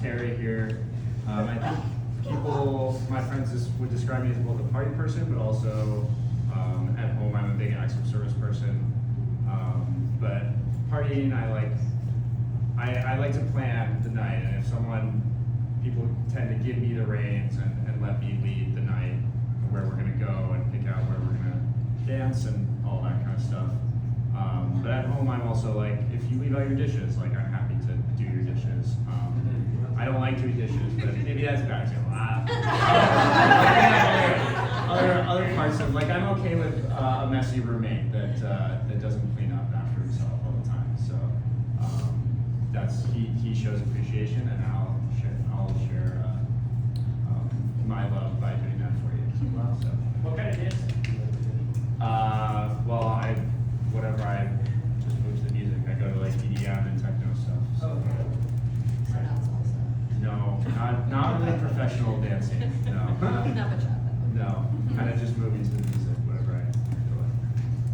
Terry here. I think my friends would describe me as both a party person, but also at home I'm a big acts of service person. But partying, I like to plan the night, and if people tend to give me the reins and let me lead the night, where we're gonna go and pick out where we're gonna dance and all that kind of stuff. But at home, I'm also like, if you leave out your dishes, like I'm happy to do your dishes. I don't like doing dishes, but maybe that's a bad example. Other parts of, like, I'm okay with a messy roommate that doesn't clean up after himself all the time. So he shows appreciation, and I'll share my love by doing that for you as well. So. What kind of dance? Well, I just move to the music. I go to like EDM and techno stuff. So. No, not really professional dancing. No. Not much of it. No, kind of just moving to the music, whatever I enjoy.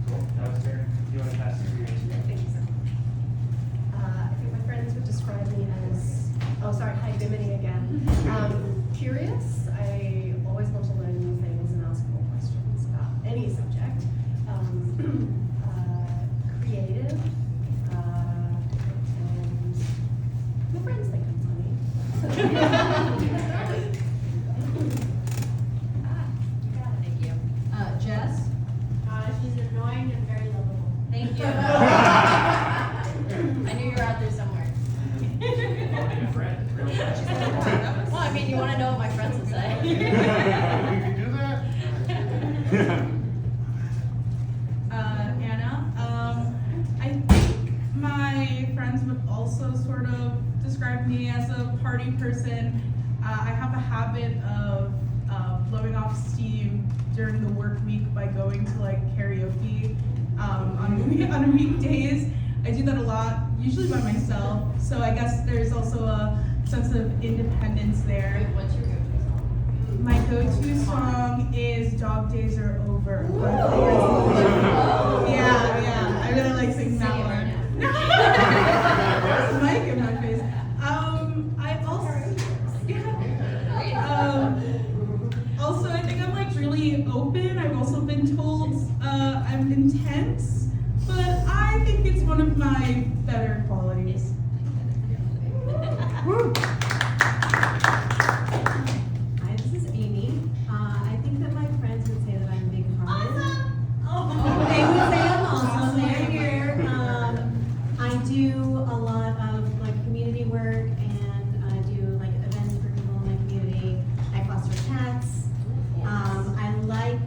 Cool. That was fair. You want to pass the experience? Thank you, sir. I think my friends would describe me as, hi, Bimini again. Curious. I always want to learn new things and ask more questions about any subject. Creative. And my friends think I'm funny. Thank you. Jess? She's annoying and very lovable. Thank you. I knew you were out there somewhere. A friend. Well, I mean, you want to know what my friends will say. You can do that? Anna. I think my friends would also sort of describe me as a party person. I have a habit of blowing off steam during the work week by going to like karaoke on weekdays. I do that a lot, usually by myself. So I guess there's also a sense of independence there. What's your go-to song? My go-to song is "Dog Days Are Over." Yeah, I really like singing that one. There's a mic in my face. Also, I think I'm like really open. I've also been told I'm intense, but I think it's one of my better qualities. Hi, this is Amy. I think that my friends would say that I'm big-hearted. They would say I'm awesome. They're here. I do a lot of like community work, and I do like events for people in my community. I foster cats. I like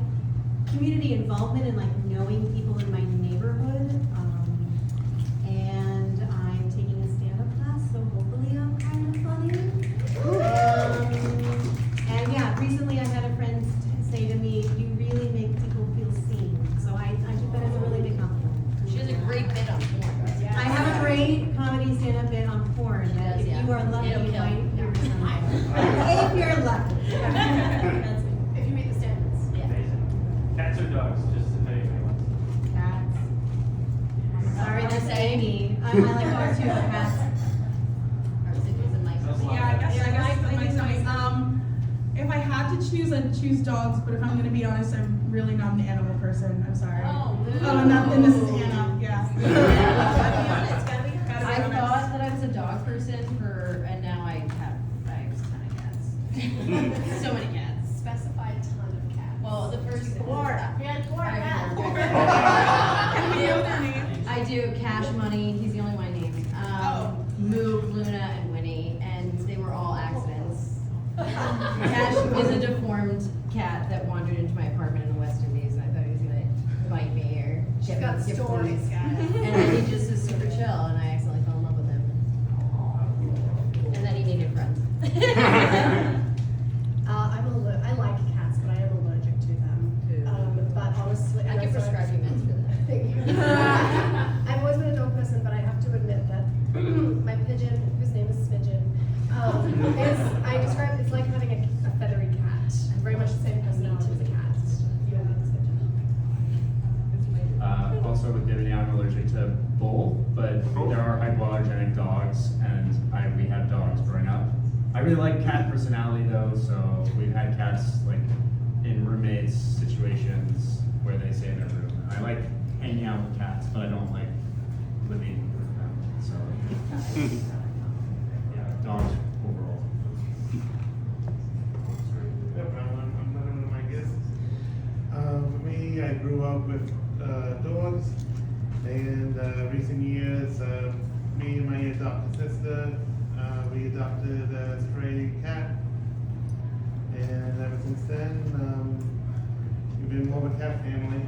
community involvement and like knowing people in my neighborhood. And I'm taking a stand-up class, so hopefully I'm kind of funny. And yeah, recently I had a friend say to me, "You really make people feel seen." So I took that as a really big compliment. She has a great bit on porn. I have a great comedy stand-up bit on porn that if you are lucky, It'll you kill. might hear some. If you're lucky. That's it. If you meet the standards. Amazing. Cats or dogs? Just if anybody wants. Cats. Sorry, that's Say. Amy. I like dogs too, but cats. Or is it Mike? Yeah, I guess if I had to choose, I'd choose dogs, but if I'm gonna be honest, I'm really not an animal person. I'm sorry. And this is Anna, yeah. I thought that I was a dog person and now I have a ton of cats. So many cats. Specify a ton of cats. Well, the first Four. We had four cats. Can we know their names? I do Cash Money. He's the only one I named. Move, Luna, and Winnie, and they were all accidents. Cash is a deformed cat that wandered into my apartment in the West Indies, and I thought he was gonna bite me or She's got get stories, poisoned. guys. And then he just is super chill, and I accidentally fell in love with him. And then he needed friends. I like cats, but I am allergic to them. But honestly, I can prescribe you meds for that. Thank you. I've always been a dog person, but I have to admit that my pigeon, whose name is Smidgen, it's like having a feathery cat. Very much the same personality as a cat. You have a Smidgen. Also with Bimini, I'm allergic to both, but there are hypoallergenic dogs, and we had dogs growing up. really like cat personality though, so we've had cats like in roommates situations where they stay in their room. I like hanging out with cats, but I don't like living with them. So yeah, dogs overall. Yep, I'm another one of my guests. For me, I grew up with dogs, and recent years, me and my adopted sister, we adopted a stray cat, and ever since then, we've been more of a cat family.